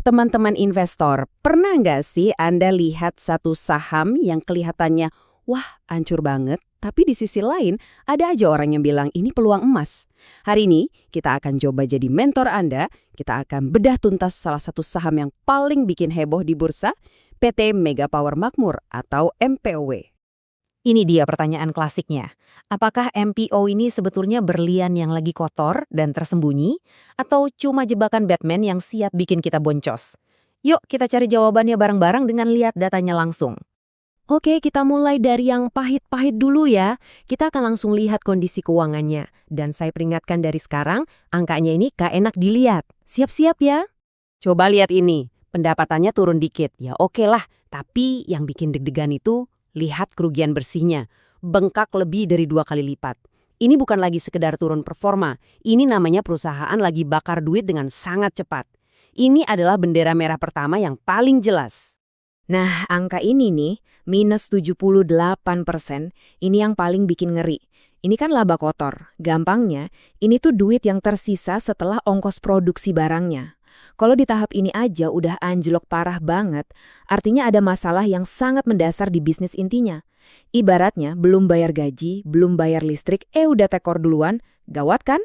teman-teman investor, pernah nggak sih Anda lihat satu saham yang kelihatannya, wah hancur banget, tapi di sisi lain ada aja orang yang bilang ini peluang emas. Hari ini kita akan coba jadi mentor Anda, kita akan bedah tuntas salah satu saham yang paling bikin heboh di bursa, PT Mega Power Makmur atau MPOW. Ini dia pertanyaan klasiknya. Apakah MPO ini sebetulnya berlian yang lagi kotor dan tersembunyi? Atau cuma jebakan Batman yang siap bikin kita boncos? Yuk kita cari jawabannya bareng-bareng dengan lihat datanya langsung. Oke, kita mulai dari yang pahit-pahit dulu ya. Kita akan langsung lihat kondisi keuangannya. Dan saya peringatkan dari sekarang, angkanya ini gak enak dilihat. Siap-siap ya. Coba lihat ini, pendapatannya turun dikit, ya oke lah. Tapi yang bikin deg-degan itu, lihat kerugian bersihnya, bengkak lebih dari 2 kali lipat. Ini bukan lagi sekedar turun performa, ini namanya perusahaan lagi bakar duit dengan sangat cepat. Ini adalah bendera merah pertama yang paling jelas. Nah, angka ini nih, minus 78%, ini yang paling bikin ngeri. Ini kan laba kotor. Gampangnya, ini tuh duit yang tersisa setelah ongkos produksi barangnya. Kalau di tahap ini aja udah anjlok parah banget, artinya ada masalah yang sangat mendasar di bisnis intinya. Ibaratnya belum bayar gaji, belum bayar listrik, udah tekor duluan, gawat kan?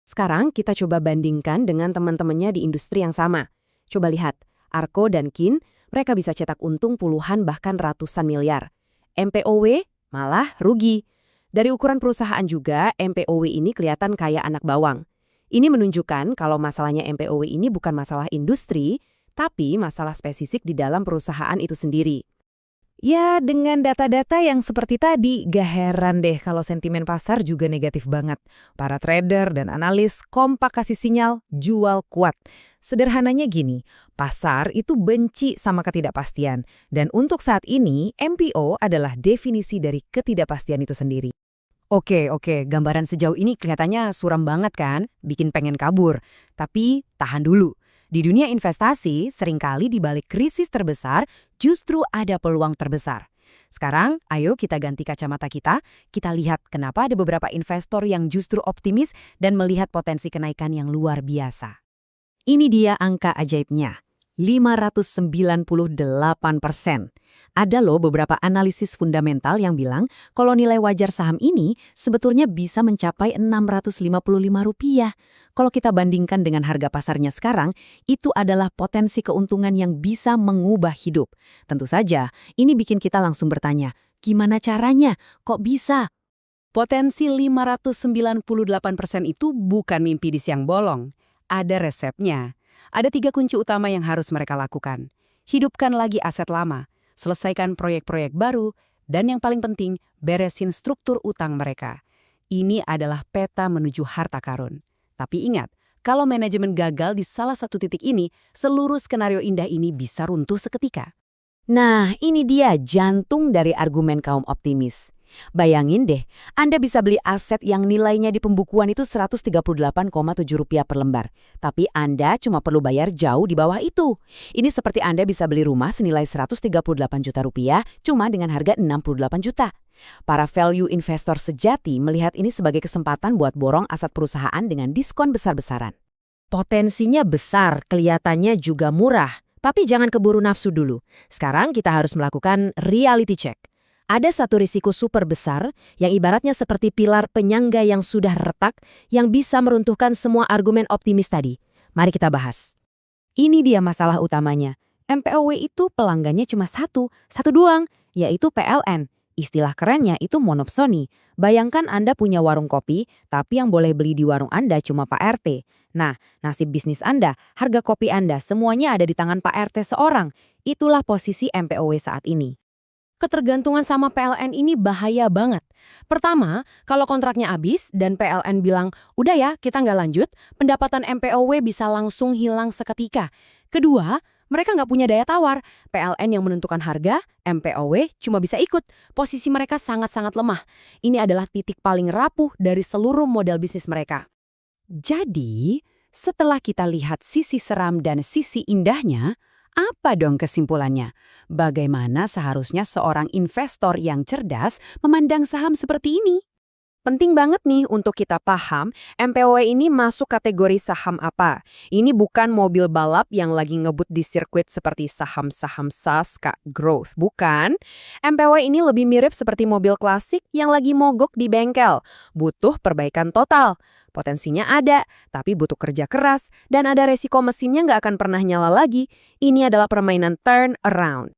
Sekarang kita coba bandingkan dengan teman-temannya di industri yang sama. Coba lihat, Arko dan Kin, mereka bisa cetak untung puluhan bahkan ratusan miliar. MPOW malah rugi. Dari ukuran perusahaan juga, MPOW ini kelihatan kayak anak bawang. Ini menunjukkan kalau masalahnya MPOW ini bukan masalah industri, tapi masalah spesifik di dalam perusahaan itu sendiri. Ya, dengan data-data yang seperti tadi, gak heran deh kalau sentimen pasar juga negatif banget. Para trader dan analis kompak kasih sinyal, jual kuat. Sederhananya gini, pasar itu benci sama ketidakpastian. Dan untuk saat ini, MPO adalah definisi dari ketidakpastian itu sendiri. Oke, gambaran sejauh ini kelihatannya suram banget kan, bikin pengen kabur. Tapi tahan dulu. Di dunia investasi, seringkali di balik krisis terbesar, justru ada peluang terbesar. Sekarang, ayo kita ganti kacamata kita lihat kenapa ada beberapa investor yang justru optimis dan melihat potensi kenaikan yang luar biasa. Ini dia angka ajaibnya, 598%. Ada loh beberapa analisis fundamental yang bilang kalau nilai wajar saham ini sebetulnya bisa mencapai Rp655. Kalau kita bandingkan dengan harga pasarnya sekarang, itu adalah potensi keuntungan yang bisa mengubah hidup. Tentu saja, ini bikin kita langsung bertanya, gimana caranya? Kok bisa? Potensi 598% itu bukan mimpi di siang bolong. Ada resepnya. Ada 3 kunci utama yang harus mereka lakukan. Hidupkan lagi aset lama, selesaikan proyek-proyek baru, dan yang paling penting, beresin struktur utang mereka. Ini adalah peta menuju harta karun. Tapi ingat, kalau manajemen gagal di salah satu titik ini, seluruh skenario indah ini bisa runtuh seketika. Nah, ini dia jantung dari argumen kaum optimis. Bayangin deh, Anda bisa beli aset yang nilainya di pembukuan itu Rp138,7 per lembar. Tapi Anda cuma perlu bayar jauh di bawah itu. Ini seperti Anda bisa beli rumah senilai Rp138 juta cuma dengan harga 68 juta. Para value investor sejati melihat ini sebagai kesempatan buat borong aset perusahaan dengan diskon besar-besaran. Potensinya besar, kelihatannya juga murah. Tapi jangan keburu nafsu dulu. Sekarang kita harus melakukan reality check. Ada satu risiko super besar yang ibaratnya seperti pilar penyangga yang sudah retak yang bisa meruntuhkan semua argumen optimis tadi. Mari kita bahas. Ini dia masalah utamanya. MPOW itu pelanggannya cuma satu doang, yaitu PLN. Istilah kerennya itu monopsoni. Bayangkan Anda punya warung kopi, tapi yang boleh beli di warung Anda cuma Pak RT. Nah, nasib bisnis Anda, harga kopi Anda, semuanya ada di tangan Pak RT seorang. Itulah posisi MPOW saat ini. Ketergantungan sama PLN ini bahaya banget. Pertama, kalau kontraknya habis dan PLN bilang, udah ya kita nggak lanjut, pendapatan MPOW bisa langsung hilang seketika. Kedua, mereka nggak punya daya tawar. PLN yang menentukan harga, MPOW cuma bisa ikut. Posisi mereka sangat-sangat lemah. Ini adalah titik paling rapuh dari seluruh model bisnis mereka. Jadi, setelah kita lihat sisi seram dan sisi indahnya, apa dong kesimpulannya? Bagaimana seharusnya seorang investor yang cerdas memandang saham seperti ini? Penting banget nih untuk kita paham, MPOW ini masuk kategori saham apa. Ini bukan mobil balap yang lagi ngebut di sirkuit seperti saham-saham SaaS, Kak, growth. Bukan. MPOW ini lebih mirip seperti mobil klasik yang lagi mogok di bengkel. Butuh perbaikan total. Potensinya ada, tapi butuh kerja keras, dan ada resiko mesinnya nggak akan pernah nyala lagi. Ini adalah permainan turn around.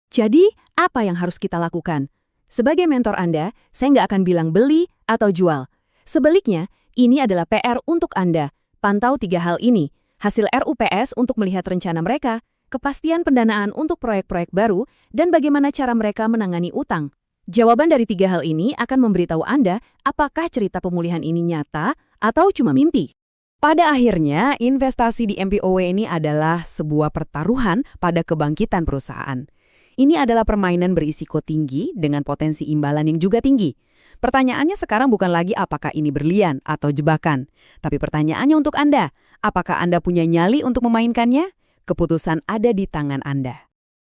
Jadi, apa yang harus kita lakukan? Sebagai mentor Anda, saya nggak akan bilang beli atau jual. Sebaliknya, ini adalah PR untuk Anda. Pantau 3 hal ini. Hasil RUPS untuk melihat rencana mereka, kepastian pendanaan untuk proyek-proyek baru, dan bagaimana cara mereka menangani utang. Jawaban dari 3 hal ini akan memberitahu Anda apakah cerita pemulihan ini nyata atau cuma mimpi. Pada akhirnya, investasi di MPOW ini adalah sebuah pertaruhan pada kebangkitan perusahaan. Ini adalah permainan berisiko tinggi dengan potensi imbalan yang juga tinggi. Pertanyaannya sekarang bukan lagi apakah ini berlian atau jebakan, tapi pertanyaannya untuk Anda, apakah Anda punya nyali untuk memainkannya? Keputusan ada di tangan Anda.